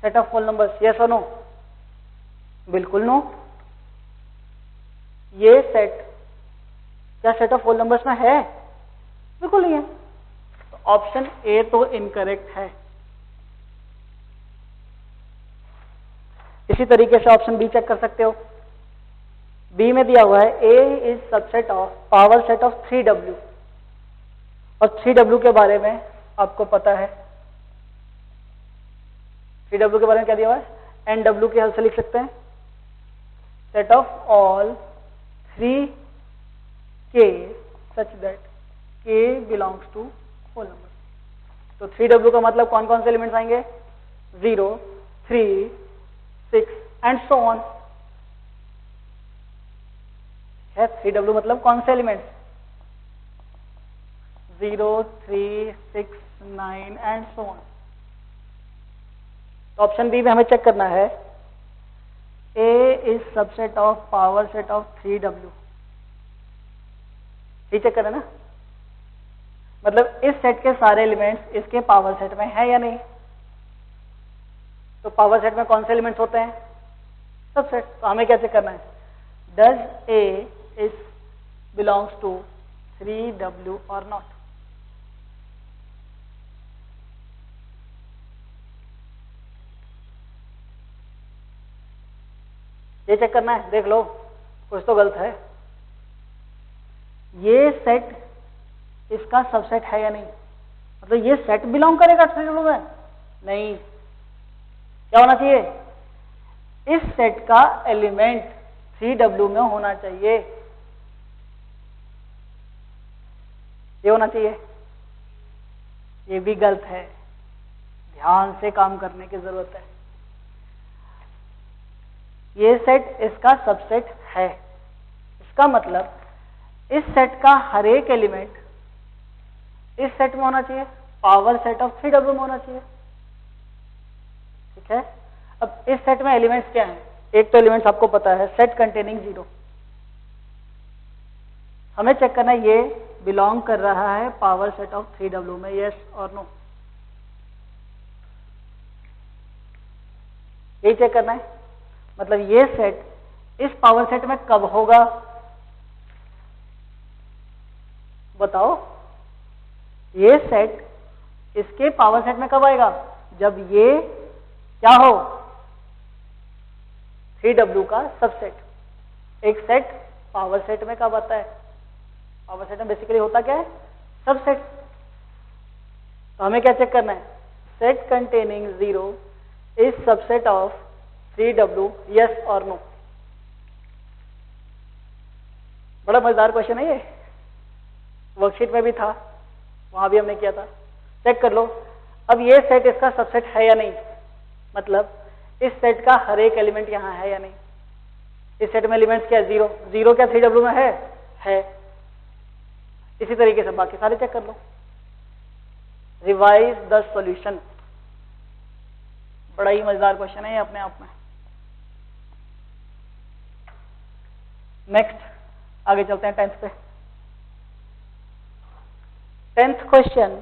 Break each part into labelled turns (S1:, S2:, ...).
S1: Set of whole numbers, yes और no? बिल्कुल no. ये सेट क्या सेट ऑफ होल नंबर्स में है? बिल्कुल नहीं है। तो ऑप्शन ए तो इनकरेक्ट है। इसी तरीके से ऑप्शन बी चेक कर सकते हो। बी में दिया हुआ है A is subset of power set of 3W, और 3W के बारे में आपको पता है। 3W के बारे में क्या दिया हुआ है? NW के हल से लिख सकते हैं set of all 3K such that K belongs to whole number. तो 3W का मतलब कौन कौन से एलिमेंट्स आएंगे? 0, 3, 6 एंड सो ऑन है। 3W मतलब कौन से एलिमेंट्स? 0, 3, 6, 9 and so on. तो ऑप्शन बी में हमें चेक करना है A is subset of power set of 3W। ये चेक करें ना, मतलब इस सेट के सारे एलिमेंट्स इसके पावर सेट में है या नहीं? तो पावर सेट में कौन से एलिमेंट्स होते हैं? सबसेट। तो हमें क्या चेक करना है? Does A is belongs to 3W और नॉट? ये चेक करना है। देख लो कुछ तो गलत है। ये सेट इसका सबसेट है या नहीं? मतलब ये सेट बिलोंग करेगा 3W में? नहीं। क्या होना चाहिए? इस सेट का एलिमेंट 3W में होना चाहिए। ये होना चाहिए। ये भी गलत है। ध्यान से काम करने की जरूरत है। ये सेट इसका सबसेट है। इसका मतलब इस सेट का हर एक एलिमेंट इस सेट में होना चाहिए, पावर सेट ऑफ 3W में होना चाहिए। ठीक है। अब इस सेट में एलिमेंट्स क्या हैं? एक तो एलिमेंट्स आपको पता है सेट कंटेनिंग 0। हमें चेक करना है ये बिलोंग कर रहा है पावर सेट ऑफ 3W में, यस और नो? यही चेक करना है। मतलब ये सेट इस पावर सेट में कब होगा? बताओ। ये सेट इसके पावर सेट में कब आएगा? जब ये क्या हो? 3W का सबसेट। एक सेट पावर सेट में कब आता है? पावर सेट में बेसिकली होता क्या है? सबसेट। तो हमें क्या चेक करना है? Set containing 0 is subset of 3W, yes और नो? बड़ा मजेदार क्वेश्चन है ये। वर्कशीट में भी था, वहां भी हमने किया था। चेक कर लो। अब ये सेट इसका सबसेट है या नहीं? मतलब इस सेट का हर एक एलिमेंट यहां है या नहीं? इस सेट में एलिमेंट्स क्या है? 0 क्या 3W में है। इसी तरीके से बाकी सारे चेक कर लो। Revise the solution. बड़ा ही मजेदार क्वेश्चन है ये अपने आप में। नेक्स्ट आगे चलते हैं 10th पे। 10th क्वेश्चन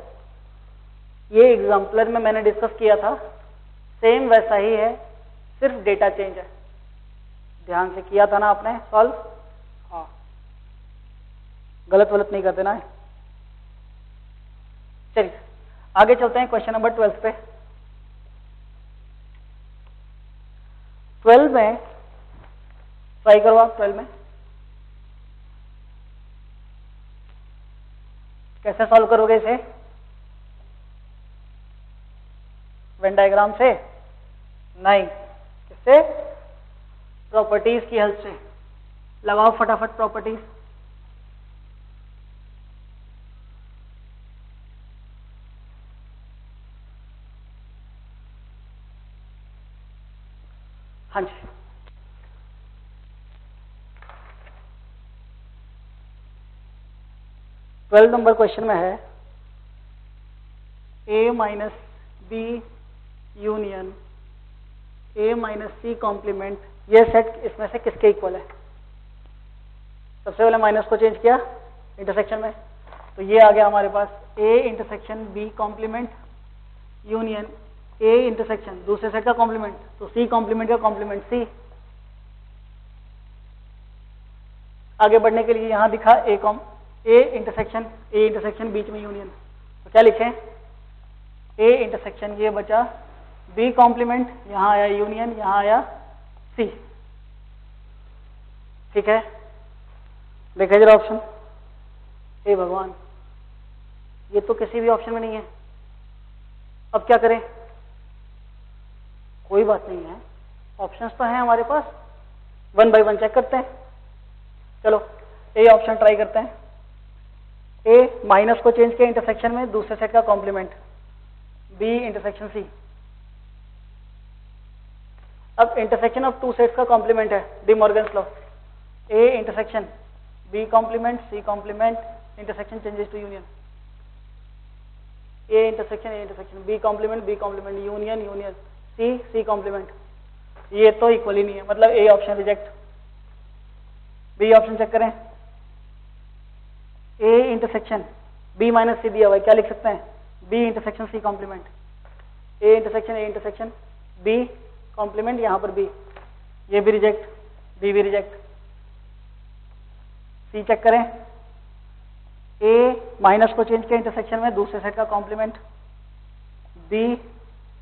S1: ये एग्जाम्पलर में मैंने डिस्कस किया था, सेम वैसा ही है, सिर्फ डेटा चेंज है। ध्यान से किया था ना आपने सॉल्व? हाँ, गलत वलत नहीं कर देना है। चलिए आगे चलते हैं क्वेश्चन नंबर 12 पे। 12 में ट्राई करो आप। 12 में कैसे सॉल्व करोगे इसे? वेन डायग्राम से? नहीं। किससे? प्रॉपर्टीज की हेल्प से। लगाओ फटाफट प्रॉपर्टीज। हाँ जी। ट्वेल्व नंबर क्वेश्चन में है A minus B union A minus C complement, ये सेट इसमें से किसके इक्वल है? सबसे पहले माइनस को चेंज किया इंटरसेक्शन में, तो ये आ गया हमारे पास A intersection B complement union A intersection दूसरे सेट का कॉम्प्लीमेंट, तो सी कॉम्प्लीमेंट का कॉम्प्लीमेंट सी। आगे बढ़ने के लिए यहां दिखा ए इंटरसेक्शन बीच में यूनियन, तो क्या लिखें, ए इंटरसेक्शन ये बचा, बी कॉम्प्लीमेंट, यहां आया यूनियन, यहां आया सी। ठीक है, देखा जरा ऑप्शन। हे भगवान, ये तो किसी भी ऑप्शन में नहीं है। अब क्या करें? कोई बात नहीं है, ऑप्शंस तो हैं हमारे पास, 1 बाय 1 चेक करते हैं। चलो ए ऑप्शन ट्राई करते हैं। ए माइनस को चेंज किया इंटरसेक्शन में, दूसरे सेट का कॉम्प्लीमेंट, बी इंटरसेक्शन सी। अब इंटरसेक्शन ऑफ टू सेट्स का कॉम्प्लीमेंट है, De Morgan's law. A intersection B complement C complement, intersection changes to union. A intersection B complement union C complement. ये तो equal ही नहीं है, मतलब A option reject. B option check करें। A intersection B minus C दिया हुआ है, क्या लिख सकते हैं, B intersection C complement. A intersection B complement, यहां पर बी, ये भी रिजेक्ट, बी भी रिजेक्ट। सी चेक करें। ए माइनस को चेंज किया इंटरसेक्शन में, दूसरे सेट का कॉम्प्लीमेंट, बी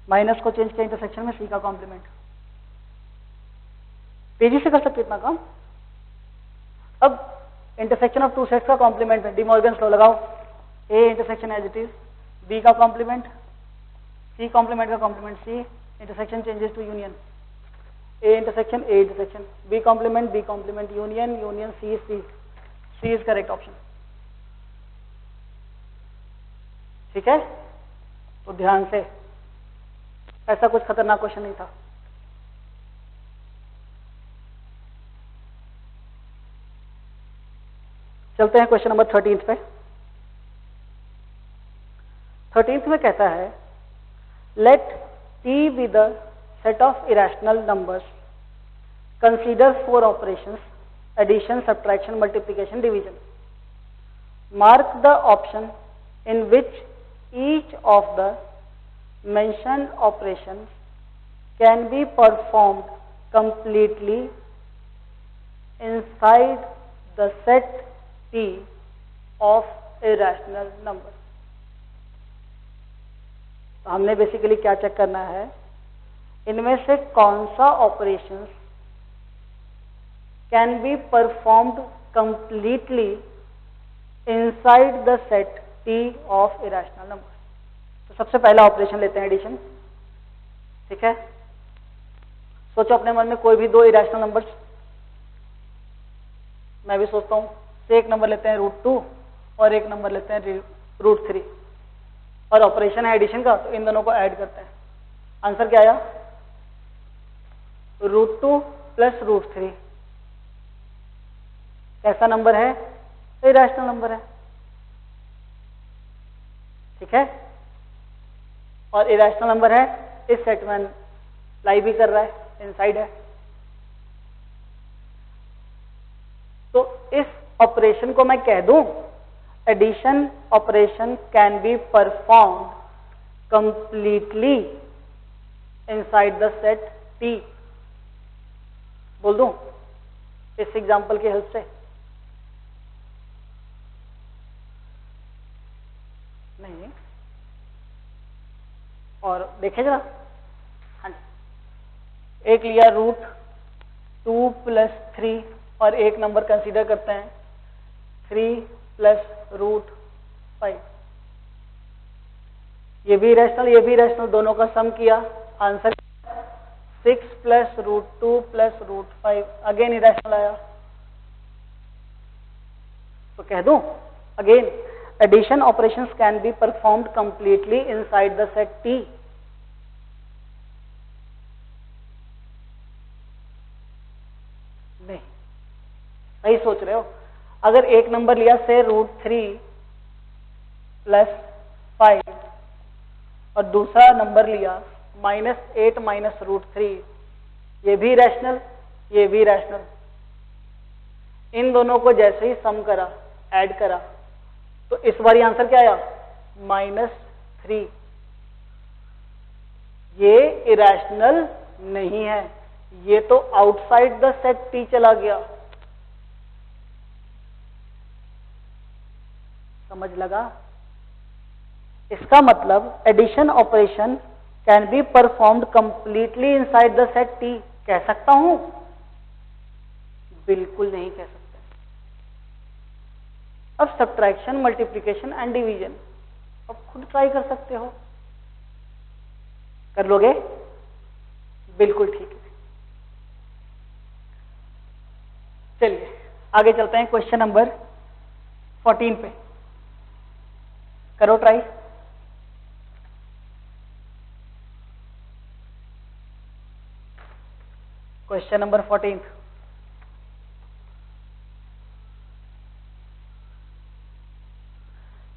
S1: माइनस को चेंज किया इंटरसेक्शन में, सी का कॉम्प्लीमेंट। तेजी से कर सकते इतना काम। अब इंटरसेक्शन ऑफ टू सेट्स का कॉम्प्लीमेंट है, डी मॉर्गन्स लॉ लगाओ। A intersection as it is, B का कॉम्प्लीमेंट, सी कॉम्प्लीमेंट का complement C, intersection changes to union. A intersection B complement union C is correct option. ठीक है, तो ध्यान से, ऐसा कुछ खतरनाक क्वेश्चन नहीं था। चलते हैं क्वेश्चन नंबर 13 पे। 13 में कहता है, late T be the set of irrational numbers. Consider 4 operations: addition, subtraction, multiplication, division. Mark the option in which each of the mentioned operations can be performed completely inside the set T of irrational numbers. तो हमने basically क्या check करना है, इनमें से कौन सा operations can be performed completely inside the set T of irrational number. तो सबसे पहला ऑपरेशन लेते हैं एडिशन। ठीक है, सोचो अपने मन में कोई भी 2 इरेशनल नंबर्स, मैं भी सोचता हूं, से एक नंबर लेते हैं √2 और एक नंबर लेते हैं √3, और ऑपरेशन है एडिशन का, तो इन दोनों को ऐड करते हैं। आंसर क्या आया, √2 प्लस √3। कैसा नंबर है, इरेशनल नंबर है। ठीक है, और इरेशनल नंबर है, इस सेट में लाई भी कर रहा है, इनसाइड है। तो इस ऑपरेशन को मैं कह दूं, addition operation can be performed completely inside the set T। बोल दूं इस एग्जांपल की हेल्प से? नहीं, और देखें जरा। हाँ जी, एक लिया √2 प्लस 3 और एक नंबर कंसीडर करते हैं 3 प्लस √5। ये भी रैशनल, ये भी रैशनल, दोनों का सम किया, answer 6 plus √2 plus √5, again irrational आया। तो कह दूं again, addition operations can be performed completely inside the set T. नहीं, सही सोच रहे हो। अगर एक नंबर लिया से √3 प्लस 5 और दूसरा नंबर लिया -8 माइनस √3, ये भी रैशनल, ये भी रैशनल। इन दोनों को जैसे ही सम करा, ऐड करा, तो इस बारी आंसर क्या आया, -3। ये इरेशनल नहीं है, ये तो आउटसाइड द सेट टी चला गया। समझ लगा? इसका मतलब addition operation can be performed completely inside the set T. कह सकता हूं? बिल्कुल नहीं कह सकते। अब सब्ट्रैक्शन, मल्टीप्लिकेशन एंड डिवीजन अब खुद ट्राई कर सकते हो। कर लोगे? बिल्कुल ठीक है। चलिए आगे चलते हैं क्वेश्चन नंबर 14 पे। करो ट्राई। क्वेश्चन नंबर 14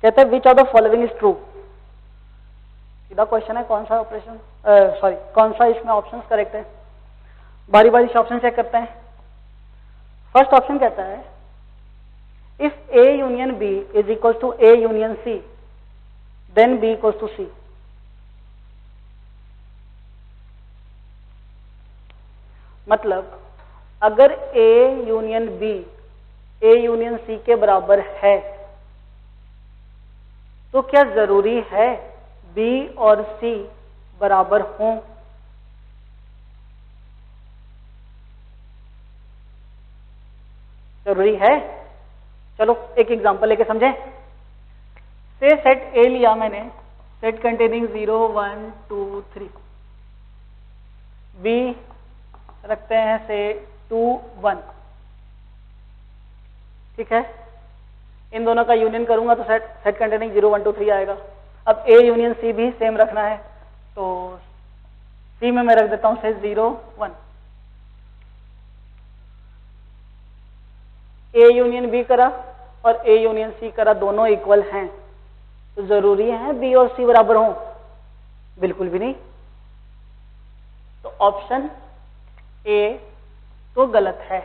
S1: कहते हैं विच of the following is true. सीधा क्वेश्चन है, कौन सा ऑपरेशन कौन सा इसमें ऑप्शंस करेक्ट है। बारी बारी से ऑप्शन चेक करते हैं। फर्स्ट ऑप्शन कहता है if A union B is equal to A union C then B equal to C. मतलब अगर A union B A union C के बराबर है तो क्या जरूरी है बी और सी बराबर हों? जरूरी है? चलो एक एग्जांपल लेके समझें। से सेट ए लिया मैंने, सेट कंटेनिंग 0 1 2 3, बी रखते हैं से 2 1। ठीक है, इन दोनों का यूनियन करूंगा तो सेट कंटेनिंग 0 1 2 3 आएगा। अब ए यूनियन सी भी सेम रखना है तो सी में मैं रख देता हूं से 0 1। ए यूनियन बी करा और ए यूनियन सी करा, दोनों इक्वल हैं तो जरूरी है बी और सी बराबर हों? बिल्कुल भी नहीं। तो ऑप्शन ए तो गलत है।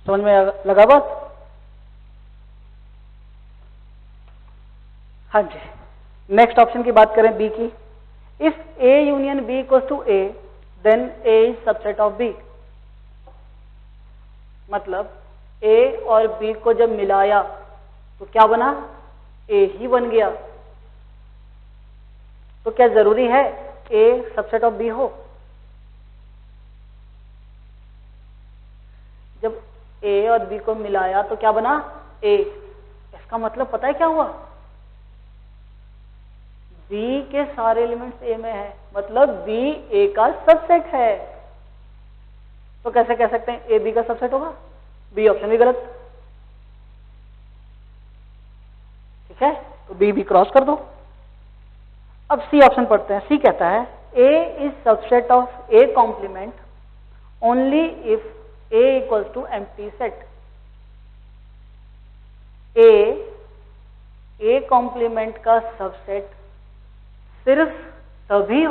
S1: समझ में लगा बात? हाँ जी। नेक्स्ट ऑप्शन की बात करें बी की। If A union B equal to A then A is subset of B. मतलब ए और बी को जब मिलाया तो क्या बना? ए ही बन गया। तो क्या जरूरी है ए सबसेट ऑफ बी हो? जब ए और बी को मिलाया तो क्या बना? ए। इसका मतलब पता है क्या हुआ? बी के सारे एलिमेंट्स ए में है, मतलब बी ए का सबसेट है। तो कैसे कह सकते हैं ए बी का सबसेट होगा? बी ऑप्शन भी गलत। ठीक है, तो बी क्रॉस कर दो। अब सी ऑप्शन पढ़ते हैं। सी कहता है A is subset of A complement only if A equals to empty set। A complement का सबसेट सिर्फ तभी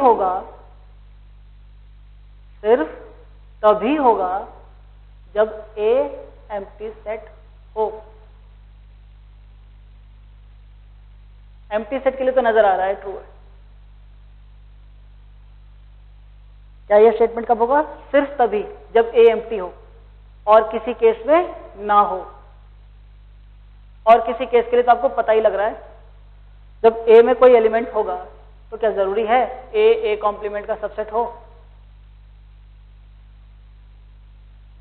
S1: होगा जब A empty set हो। empty set के लिए तो नजर आ रहा है ट्रू है। क्या यह स्टेटमेंट कब होगा? सिर्फ तभी जब A empty हो और किसी केस में ना हो। और किसी केस के लिए तो आपको पता ही लग रहा है, जब A में कोई एलिमेंट होगा तो क्या जरूरी है A कॉम्प्लीमेंट का सबसेट हो?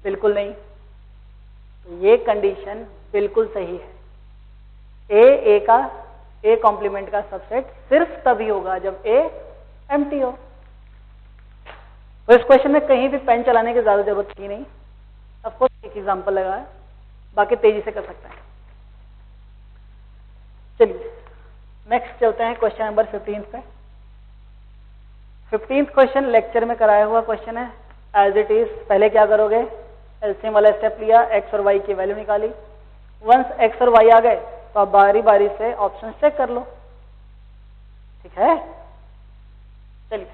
S1: बिल्कुल नहीं। तो ये कंडीशन बिल्कुल सही है। A कॉम्प्लीमेंट का सबसेट सिर्फ तभी होगा जब A एम्प्टी हो। तो इस क्वेश्चन में कहीं भी पेन चलाने की ज्यादा जरूरत ही नहीं। आपको एक एग्जांपल लगा है, बाकी तेजी से कर सकते हैं। चलिए नेक्स्ट चलते हैं क्वेश्चन नंबर 15 पे। 15th क्वेश्चन लेक्चर में कराया हुआ क्वेश्चन है। एज इट इज पहले क्या करोगे? एलसीएम वाला स्टेप लिया, एक्स और वाई की वैल्यू निकाली। वंस एक्स और वाई आ गए तो आप बारी बारी से ऑप्शन चेक कर लो। ठीक है, चलिए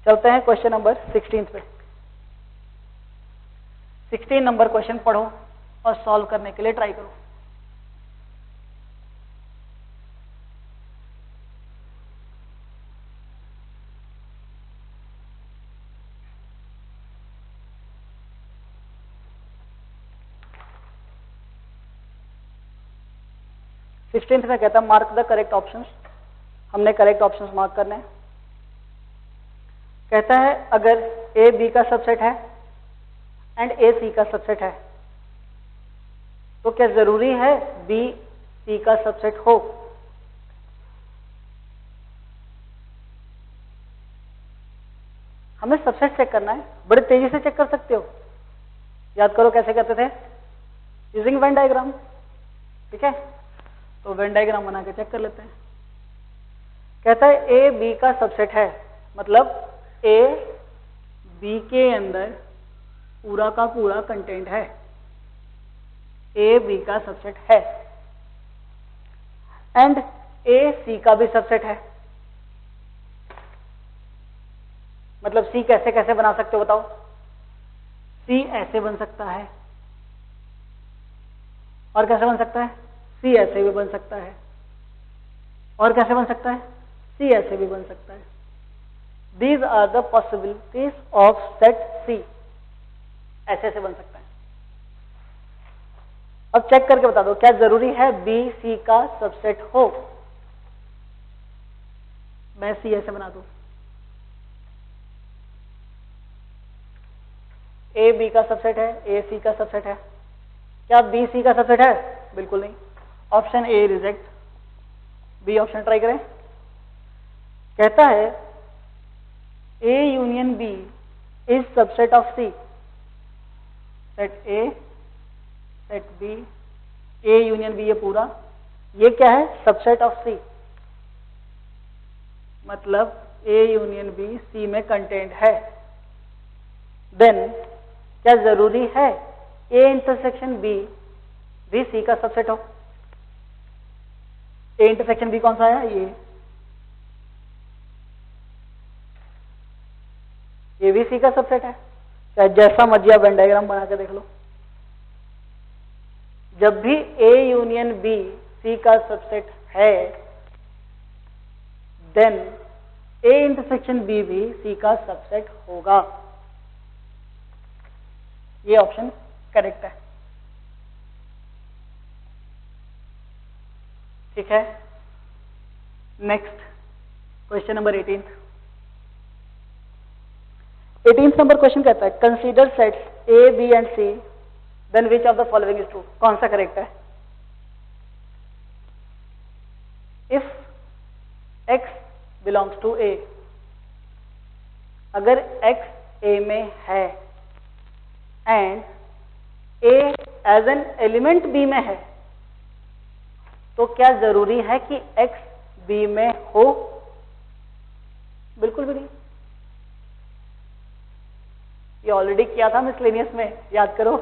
S1: चलते हैं क्वेश्चन नंबर 16 पे। 16 नंबर क्वेश्चन पढ़ो और सॉल्व करने के लिए ट्राई करो। 16th में कहता है मार्क द करेक्ट ऑप्शंस, हमने करेक्ट ऑप्शंस मार्क करने हैं। कहता है अगर ए बी का सबसेट है एंड ए सी का सबसेट है तो क्या जरूरी है बी सी का सबसेट हो? हमें सबसेट चेक करना है, बड़े तेजी से चेक कर सकते हो। याद करो कैसे करते थे, यूजिंग वेन डायग्राम। ठीक है, तो वेन डायग्राम बना के चेक कर लेते हैं। कहता है ए बी का सबसेट है, मतलब ए बी के अंदर पूरा का पूरा कंटेंट है, ए बी का सबसेट है, एंड ए सी का भी सबसेट है। मतलब सी कैसे कैसे बना सकते हो बताओ? सी ऐसे बन सकता है, और कैसे बन सकता है? सी ऐसे भी बन सकता है, और कैसे बन सकता है? सी ऐसे भी बन सकता है। These are the possibilities of set C. ऐसे ऐसे बन सकता है। अब चेक करके बता दो क्या जरूरी है बी सी का सबसेट हो? मैं सी ऐसे बना दूं, ए बी का सबसेट है, ए सी का सबसेट है, क्या बी सी का सबसेट है? बिल्कुल नहीं। Option A reject, B option try करें। कहता है A union B is subset of C. Set A, set B, A union B ये पूरा, ये क्या है? Subset of C। मतलब A union B C में कंटेंट है। देन क्या जरूरी है A इंटरसेक्शन B भी C का सबसेट हो? A इंटरसेक्शन B कौन सा है? ये भी सी का सबसेट है। चाहे जैसा मर्जी आप वेन डायग्राम बना के देख लो, जब भी ए यूनियन बी सी का सबसेट है देन ए इंटरसेक्शन बी भी सी का सबसेट होगा। ये ऑप्शन करेक्ट है। ठीक है, next question number 18th number question कहता है consider sets A B and C then which of the following is true. कौन सा करेक्ट है? If X belongs to A, अगर एक्स ए में है and A as an element B में है तो क्या जरूरी है कि एक्स बी में हो? बिल्कुल भी नहीं। ये ऑलरेडी किया था मिसलेनियस में, याद करो।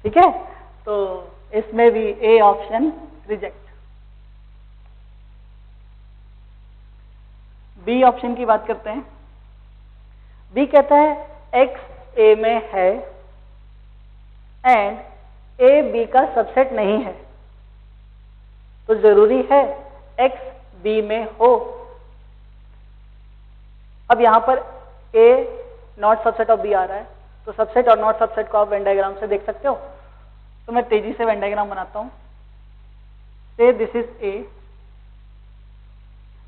S1: ठीक है, तो इसमें भी A option reject. B option की बात करते हैं। बी कहता है एक्स ए में है एंड ए बी का सबसेट नहीं है तो जरूरी है एक्स बी में हो। अब यहां पर ए नॉट सबसेट ऑफ बी आ रहा है, तो सबसेट और नॉट सबसेट को आप वेन डायग्राम से देख सकते हो। तो मैं तेजी से वेन डायग्राम बनाता हूं। से दिस इज ए।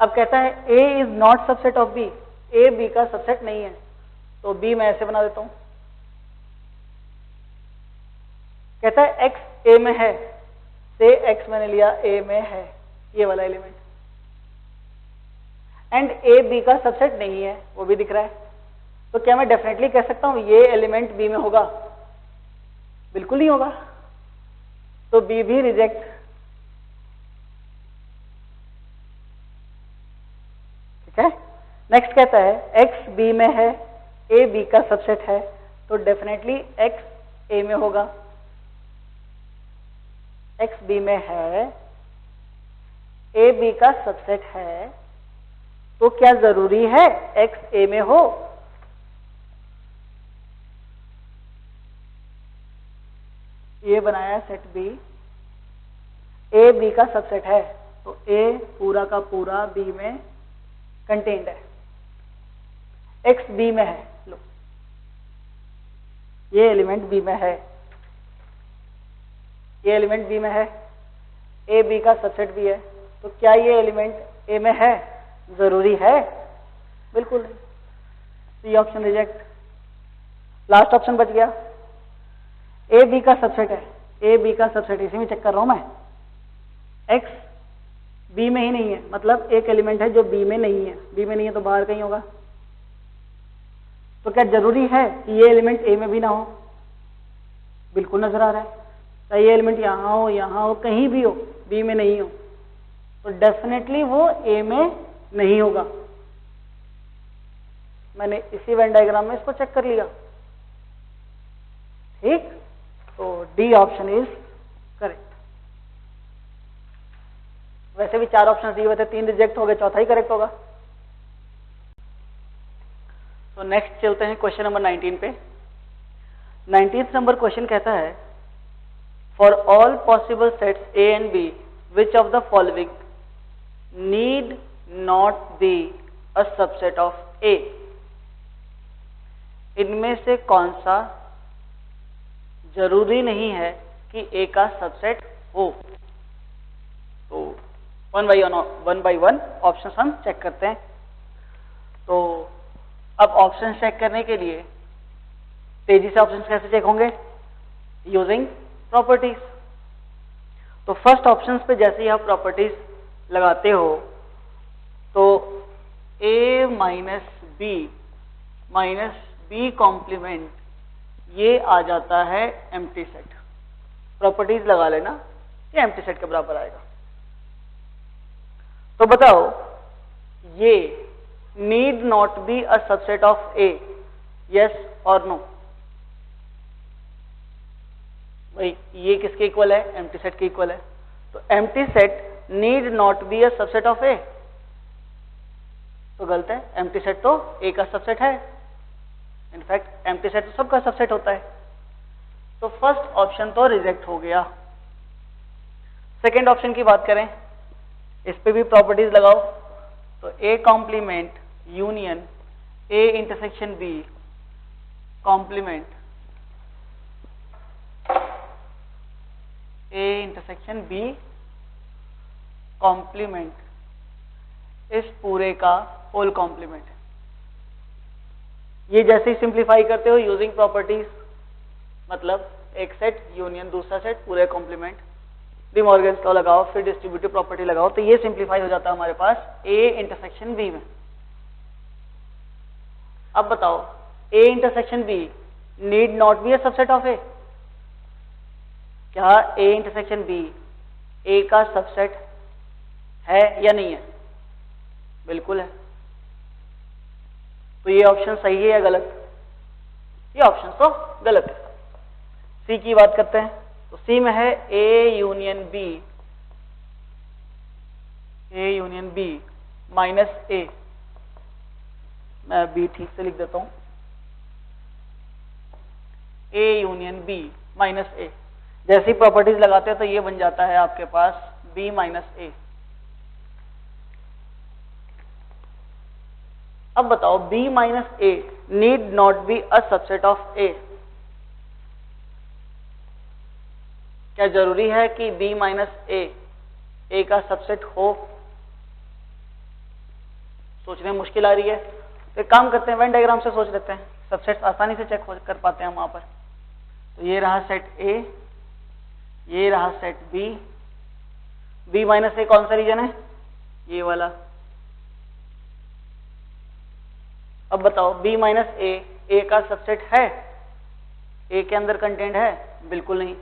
S1: अब कहता है A is not subset of B, A B का सबसेट नहीं है, तो बी मैं ऐसे बना देता हूं। कहता है एक्स ए में है, से एक्स मैंने लिया ए में है, ये वाला एलिमेंट, एंड ए बी का सबसेट नहीं है, वो भी दिख रहा है। तो क्या मैं डेफिनेटली कह सकता हूं ये एलिमेंट बी में होगा? बिल्कुल नहीं होगा, तो बी भी रिजेक्ट। ठीक है, नेक्स्ट कहता है एक्स बी में है, ए बी का सबसेट है, तो डेफिनेटली एक्स ए में होगा। एक्स बी में है, ए बी का सबसेट है, तो क्या जरूरी है एक्स ए में हो? ये बनाया सेट बी, ए बी का सबसेट है, तो ए पूरा का पूरा बी में कंटेन्ड है, एक्स बी में है। लो, ये एलिमेंट बी में है, ये एलिमेंट बी में है, ए बी का सबसेट भी है, तो क्या ये एलिमेंट ए में है? जरूरी है? बिल्कुल नहीं। C option reject. Last option बच गया, ए बी का सबसेट है, ए बी का सबसेट, इसी में चेक कर रहा हूं मैं, एक्स बी में ही नहीं है, मतलब एक एलिमेंट है जो बी में नहीं है, बी में नहीं है तो बाहर कहीं होगा। तो क्या जरूरी है कि ये एलिमेंट ए में भी ना हो? बिल्कुल नजर आ रहा है, चाहे ये एलिमेंट यहां हो, कहीं भी हो, बी में नहीं हो, तो डेफिनेटली वो ए में नहीं होगा। मैंने इसी वेन डायग्राम में इसको चेक कर लिया, ठीक। तो डी ऑप्शन इज करेक्ट। वैसे भी 4 ऑप्शन दिए हुए थे, 3 रिजेक्ट हो गए, चौथा ही करेक्ट होगा। तो नेक्स्ट चलते हैं क्वेश्चन नंबर 19 पे। 19th नंबर क्वेश्चन कहता है, for all possible sets A and B which of the following need not be a subset of A. इनमें से कौन सा जरूरी नहीं है कि ए का सबसेट हो? तो वन बाई वन ऑप्शन हम चेक करते हैं। तो अब ऑप्शन चेक करने के लिए तेजी से ऑप्शन कैसे चेक होंगे? Using properties. तो फर्स्ट ऑप्शन पे जैसे ही आप प्रॉपर्टीज लगाते हो तो a माइनस बी कॉम्प्लीमेंट ये आ जाता है एम्प्टी सेट। प्रॉपर्टीज लगा लेना, ये एम्प्टी सेट के बराबर आएगा। तो बताओ ये need not be a subset of A, yes और नो? भाई ये किसके इक्वल है? एम्प्टी सेट के इक्वल है। तो empty set need not be a subset of A, तो गलत है। एम्प्टी सेट तो ए का सबसेट है, इनफैक्ट एम्प्टी सेट तो सबका सबसेट होता है। तो फर्स्ट ऑप्शन तो रिजेक्ट हो गया। सेकेंड ऑप्शन की बात करें, इस पे भी प्रॉपर्टीज लगाओ। तो A complement union A intersection B complement A intersection B complement, इस पूरे का होल कॉम्प्लीमेंट। ये जैसे ही सिंप्लीफाई करते हो यूजिंग प्रॉपर्टीज, मतलब एक सेट यूनियन दूसरा सेट पूरे कॉम्प्लीमेंट, डिमॉर्गन्स लॉ लगाओ, फिर डिस्ट्रीब्यूटिव प्रॉपर्टी लगाओ, तो ये सिंप्लीफाई हो जाता है हमारे पास ए इंटरसेक्शन बी में। अब बताओ A intersection B need not be a subset of A. क्या ए इंटरसेक्शन बी ए का सबसेट है या नहीं है? बिल्कुल है। तो ये ऑप्शन सही है या गलत? ये ऑप्शन तो गलत है। सी की बात करते हैं, तो सी में है ए यूनियन बी माइनस ए। मैं बी ठीक से लिख देता हूं, ए यूनियन बी माइनस ए। जैसी प्रॉपर्टीज लगाते हैं तो ये बन जाता है आपके पास बी माइनस ए। अब बताओ B minus A need not be a subset of A. क्या जरूरी है कि बी माइनस ए का सबसेट हो? सोचने में मुश्किल आ रही है, तो एक काम करते हैं, वेन डायग्राम से सोच लेते हैं, सबसेट आसानी से चेक कर पाते हैं हम वहां पर। तो ये रहा सेट ए, ये रहा सेट बी। बी माइनस ए कौन सा रीजन है? ये वाला। अब बताओ बी माइनस ए का सबसेट है? ए के अंदर कंटेंट है? बिल्कुल नहीं।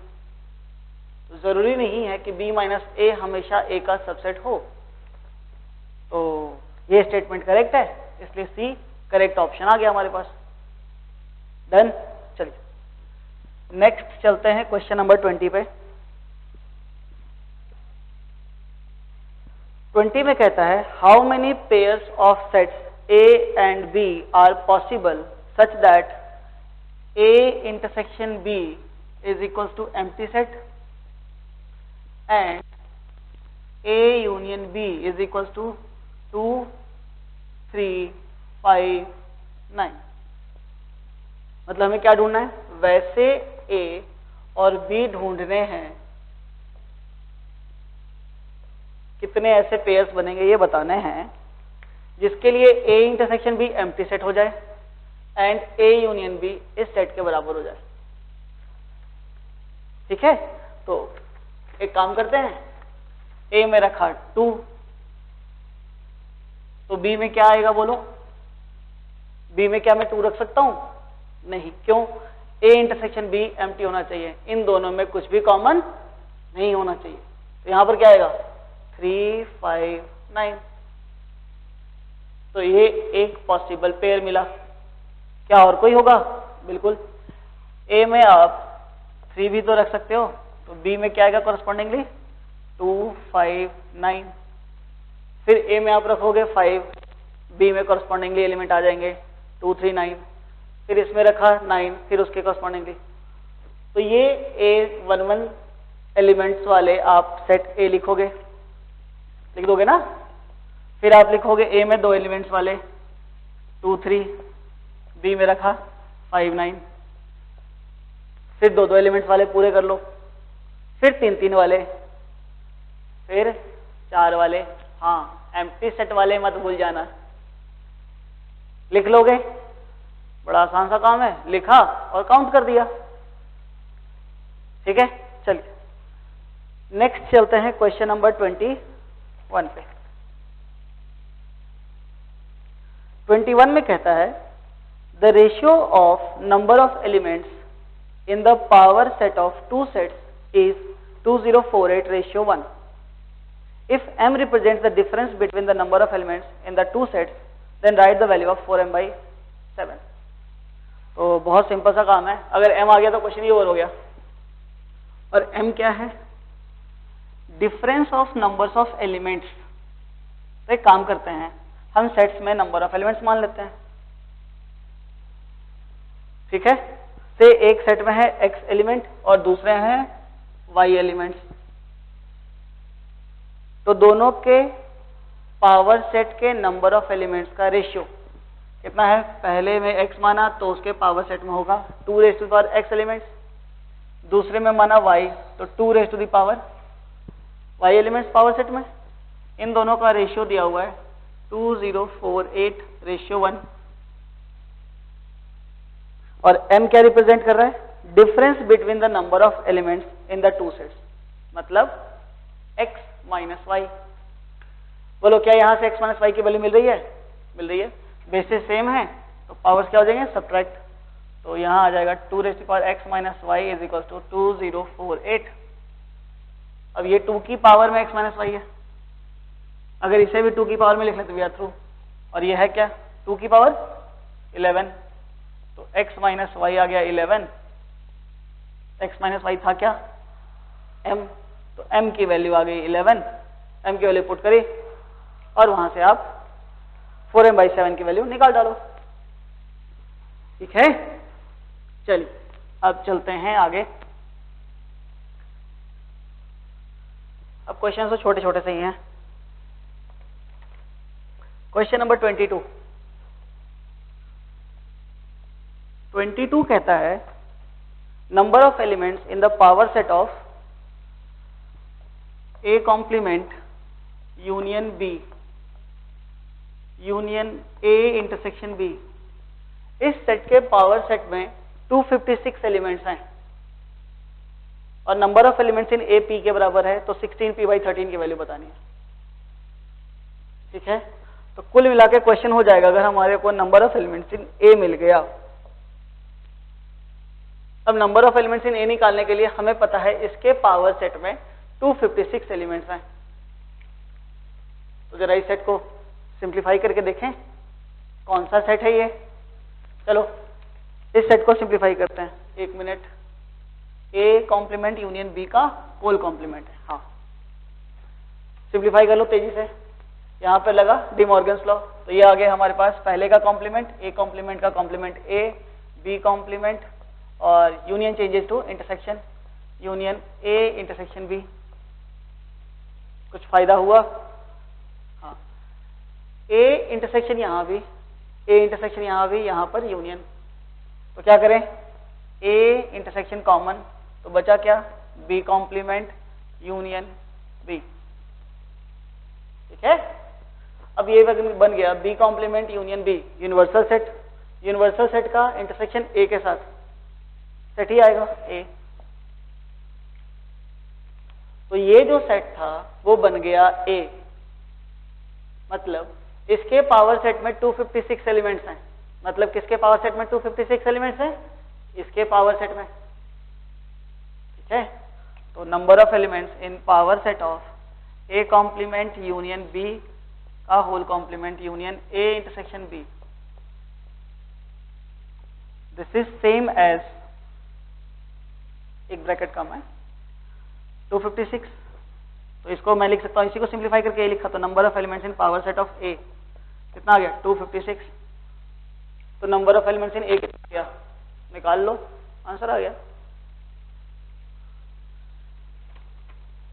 S1: तो जरूरी नहीं है कि बी माइनस ए हमेशा ए का सबसेट हो। तो ये स्टेटमेंट करेक्ट है, इसलिए सी करेक्ट ऑप्शन आ गया हमारे पास। डन। चलिए नेक्स्ट चलते हैं क्वेश्चन नंबर 20 पे। 20 में कहता है how many pairs of sets A and B are possible such that A intersection B is equals to empty set and A union B is equals to 2, 3, 5, 9। मतलब हमें क्या ढूंढना है? वैसे A और B ढूंढने हैं कितने ऐसे पेयर्स बनेंगे ये बताने हैं जिसके लिए A intersection B empty set हो जाए एंड A यूनियन B इस सेट के बराबर हो जाए। ठीक है, तो एक काम करते हैं, A में रखा 2, तो B में क्या आएगा बोलो? B में क्या मैं 2 रख सकता हूं? नहीं, क्यों? A इंटरसेक्शन B एम्प्टी होना चाहिए, इन दोनों में कुछ भी कॉमन नहीं होना चाहिए। तो यहां पर क्या आएगा? 3, 5, 9। तो ये एक पॉसिबल पेयर मिला। क्या और कोई होगा? बिल्कुल। A में आप 3 भी तो रख सकते हो, तो B में क्या आएगा कॉरस्पॉन्डिंगली? 2, 5, 9। फिर A में आप रखोगे 5, B में कॉरस्पॉन्डिंगली एलिमेंट आ जाएंगे 2, 3, 9। फिर इसमें रखा 9, फिर उसके कॉरस्पॉन्डिंगली। तो ये A11 एलिमेंट्स वाले आप सेट A लिखोगे, लिख दोगे ना? फिर आप लिखोगे A में 2 एलिमेंट्स वाले 2, 3, B में रखा 5, 9। फिर 2 एलिमेंट्स वाले पूरे कर लो, फिर 3, 3 वाले, फिर 4 वाले। हाँ, एम्प्टी सेट वाले मत भूल जाना। लिख लोगे? बड़ा आसान सा काम है, लिखा और काउंट कर दिया। ठीक है, चलिए नेक्स्ट चलते हैं क्वेश्चन नंबर 21 पे। 21 में कहता है the ratio of number of elements in the power set of 2 sets is 2048:1। If m represents the difference between the number of elements in the 2 sets, then write the value of 4m/7। तो बहुत simple सा काम है, अगर m आ गया तो question ही over हो गया। और m क्या है? Difference of numbers of elements. तो एक काम करते हैं, हम सेट्स में नंबर ऑफ एलिमेंट्स मान लेते हैं। ठीक है, से एक सेट में है x एलिमेंट और दूसरे हैं y एलिमेंट्स, तो दोनों के पावर सेट के नंबर ऑफ एलिमेंट्स का रेशियो कितना है? पहले में x माना तो उसके पावर सेट में होगा 2x एलिमेंट्स, दूसरे में माना y तो 2 y एलिमेंट्स पावर सेट में। इन दोनों का रेशियो दिया हुआ है 2048:1। और m क्या रिप्रेजेंट कर रहा है? Difference between the number of elements in the 2 sets, मतलब x माइनस वाई। बोलो क्या यहां से x माइनस वाई की वैल्यू मिल रही है? मिल रही है। बेसिस सेम है तो पावर्स क्या हो जाएंगे? सब्ट्रैक्ट। तो यहां आ जाएगा 2x minus Y is equal to 2048। अब ये 2 की पावर में x माइनस वाई है, अगर इसे भी 2 की पावर में लिख लेते वी आर थ्रू। और ये है क्या? 2 की पावर 11, तो x माइनस वाई आ गया 11। x माइनस वाई था क्या? m, तो m की वैल्यू आ गई 11। m की वैल्यू पुट करी और वहां से आप 4m/7 की वैल्यू निकाल डालो। ठीक है, चलिए अब चलते हैं आगे। अब क्वेश्चन तो छोटे छोटे से ही हैं। क्वेश्चन नंबर 22 कहता है number of elements in the power set of A complement union B union A intersection B। इस सेट के पावर सेट में 256 एलिमेंट्स हैं और number of elements in A P के बराबर है, तो 16p/13 की वैल्यू बतानी है। ठीक है, तो कुल मिला के क्वेश्चन हो जाएगा अगर हमारे को number of elements in A मिल गया। अब number of elements in A निकालने के लिए हमें पता है इसके पावर सेट में 256 एलिमेंट्स हैं। तो जरा इस सेट को सिंप्लीफाई करके देखें कौन सा सेट है ये। चलो इस सेट को सिंप्लीफाई करते हैं, 1 minute. A complement union B का होल कॉम्प्लीमेंट है। हाँ, सिंप्लीफाई कर लो तेजी से। यहां पे लगा डी मॉर्गन्स लॉ, तो ये आ गया हमारे पास पहले का कॉम्प्लीमेंट, A कॉम्प्लीमेंट का कॉम्प्लीमेंट A, B कॉम्प्लीमेंट और union changes to intersection, union A intersection B। कुछ फायदा हुआ? हाँ, A इंटरसेक्शन यहां भी, A इंटरसेक्शन यहां भी, यहां पर यूनियन। तो क्या करें? A इंटरसेक्शन कॉमन, तो बचा क्या? B complement union B। ठीक है। अब ये बन गया B complement union B universal set. Universal set का इंटरसेक्शन ए के साथ सेट ही आएगा ए। तो ये जो सेट था वो बन गया ए, मतलब इसके पावर सेट में 256 एलिमेंट्स हैं। मतलब किसके पावर सेट में 256 एलिमेंट्स हैं? इसके पावर सेट में, ठीक है। तो number of elements in power set of A complement union B का whole complement union A intersection B, this is same as, एक ब्रैकेट कम है, 256। तो इसको मैं लिख सकता हूं, इसी को सिंप्लीफाई करके ए लिखा, तो number of elements in power set of A कितना आ गया? 256। तो number of elements in A कितना गया? निकाल लो, आंसर आ गया।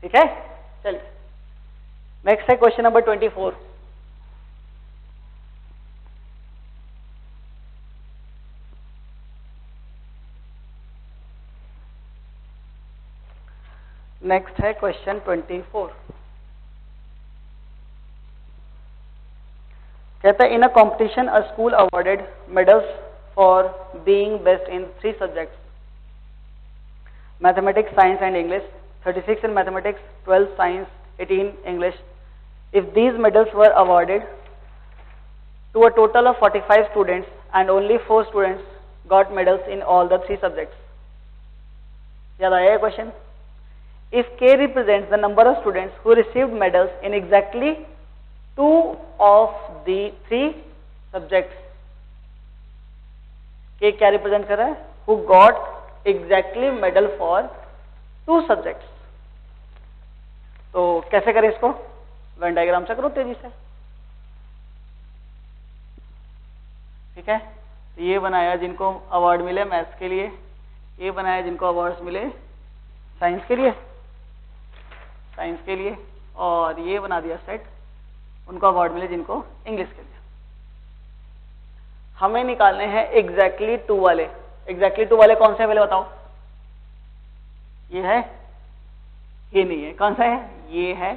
S1: ठीक है, चलिए नेक्स्ट है क्वेश्चन नंबर 24। नेक्स्ट है क्वेश्चन 24। कहता है in a competition a school awarded medals for being best in 3 subjects, mathematics, science and English, 36 in mathematics, 12 science, 18 English. If these medals were awarded to a total of 45 students and only 4 students got medals in all the 3 subjects. याद आया question? If K represents the number of students who received medals in exactly 2 of the 3 subjects, K क्या represent कर रहा है? Who got exactly medal for 2 subjects. तो कैसे करें इसको? वेन डायग्राम से करो तेजी से, ठीक है। तो ये बनाया जिनको अवार्ड मिले मैथ्स के लिए, ये बनाया जिनको अवार्ड्स मिले साइंस के लिए, और ये बना दिया सेट उनको अवार्ड मिले जिनको इंग्लिश के लिए। हमें निकालने हैं एग्जैक्टली 2 वाले। एग्जैक्टली 2 वाले कौन से पहले बताओ? ये है, ये नहीं है, कौन सा है? ये है,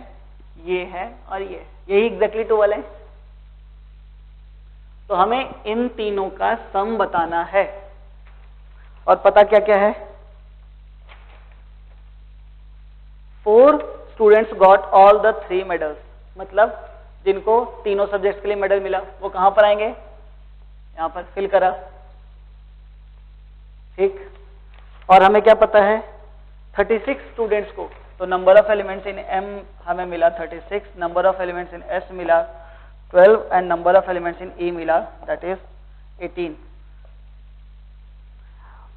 S1: ये है और ये, यही एग्जैक्टली 2 वाले हैं। तो हमें इन तीनों का सम बताना है, और पता क्या क्या है? 4 students got all the 3 medals, मतलब जिनको तीनों सब्जेक्ट्स के लिए मेडल मिला वो कहां पर आएंगे? यहां पर फिल करा, ठीक। और हमें क्या पता है? 36 स्टूडेंट्स को, तो number of elements in M हमें मिला 36, number of elements in S मिला 12 and number of elements in E मिला दैट इज 18।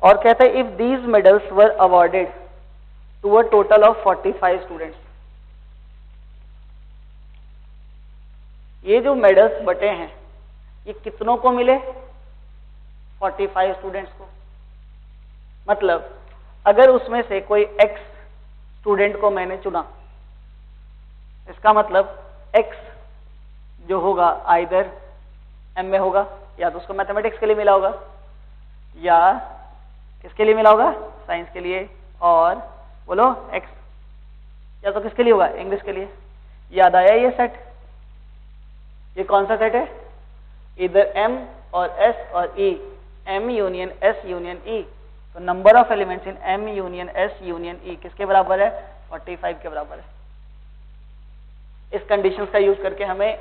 S1: और कहते हैं if these medals were awarded to a total of 45 students, ये जो मेडल्स बटे हैं ये कितनों को मिले? 45 स्टूडेंट्स को। मतलब अगर उसमें से कोई X स्टूडेंट को मैंने चुना, इसका मतलब X जो होगा आइदर M में होगा, या तो उसको मैथमेटिक्स के लिए मिला होगा, या किसके लिए मिला होगा? साइंस के लिए, और बोलो X, या तो किसके लिए होगा? इंग्लिश के लिए। याद आया ये सेट? ये कौन सा सेट है? इधर M और S और E, M union S union E। तो number of elements in M union S union E किसके बराबर है? 45 के बराबर है। इस कंडीशंस का यूज करके हमें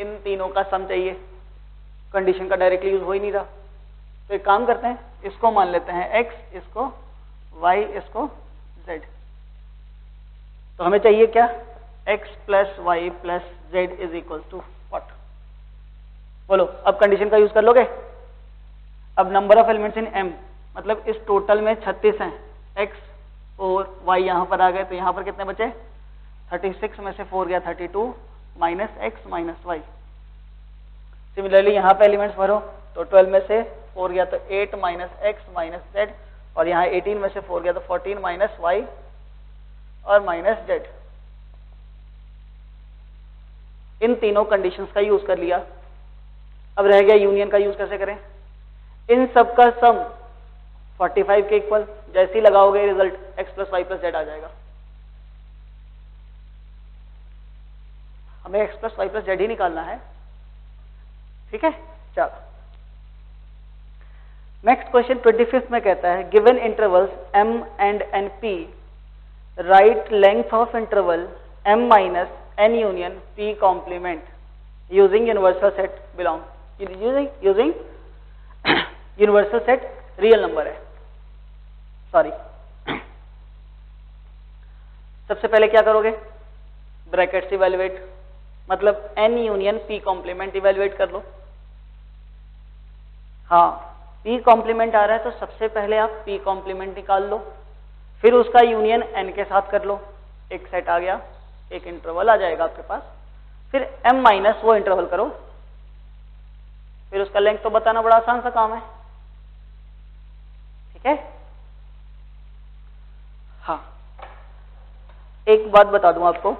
S1: इन तीनों का सम चाहिए। कंडीशन का डायरेक्टली यूज हो ही नहीं रहा, तो एक काम करते हैं, इसको मान लेते हैं X, इसको Y, इसको Z। तो हमें चाहिए क्या? X plus Y plus Z is equal to what? बोलो, अब कंडीशन का यूज कर लोगे? अब number of elements in M, मतलब इस टोटल में 36 हैं, X और Y यहां पर आ गए, तो यहां पर कितने बचे? 36 में से 4 गया 32 minus X minus Y। Similarly यहां पे एलिमेंट्स भरो, तो 12 में से 4 गया तो 8 माइनस X माइनस Z, और यहाँ 18 में से 4 गया तो 14 माइनस Y और माइनस Z। इन तीनों कंडीशंस का यूज कर लिया। अब रह गया यूनियन का यूज कैसे करें? इन सब का सम 45 के इक्वल, जैसे ही लगाओगे result X plus Y plus Z आ जाएगा। हमें x plus Y plus Z ही निकालना है, ठीक है। चलो नेक्स्ट क्वेश्चन 25 में कहता है given intervals m and N P, right length of interval m minus n union p complement using universal set belong, using universal set real number है, सॉरी। सबसे पहले क्या करोगे, ब्रैकेट्स इवेल्युएट, मतलब n union p complement evaluate कर लो। हाँ p complement आ रहा है तो सबसे पहले आप p कॉम्प्लीमेंट निकाल लो, फिर उसका यूनियन n के साथ कर लो, एक सेट आ गया, एक इंटरवल आ जाएगा आपके पास, फिर m माइनस वो इंटरवल करो, फिर उसका लेंथ तो बताना बड़ा आसान सा काम है, ठीक है। हाँ एक बात बता दूं आपको,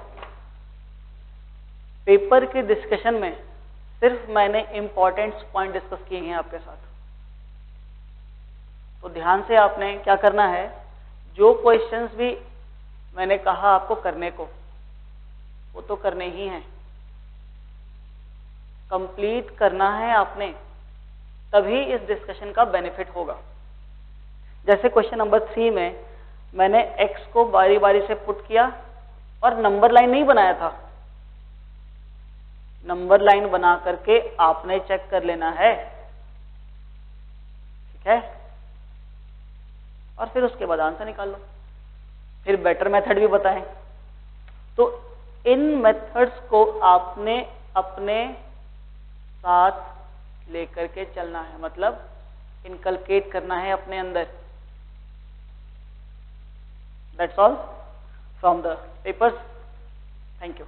S1: पेपर के डिस्कशन में सिर्फ मैंने इंपॉर्टेंट पॉइंट डिस्कस किए हैं आपके साथ, तो ध्यान से आपने क्या करना है, जो क्वेश्चंस भी मैंने कहा आपको करने को वो तो करने ही हैं, कंप्लीट करना है आपने, तभी इस डिस्कशन का बेनिफिट होगा। जैसे क्वेश्चन नंबर 3 में मैंने x को बारी बारी से पुट किया और नंबर लाइन नहीं बनाया था, नंबर लाइन बना करके आपने चेक कर लेना है, ठीक है, और फिर उसके बाद आंसर निकाल लो। फिर बेटर मेथड भी बताएं, तो इन मेथड्स को आपने अपने साथ लेकर के चलना है, मतलब इनकलकेट करना है अपने अंदर। That's all from the papers, thank you.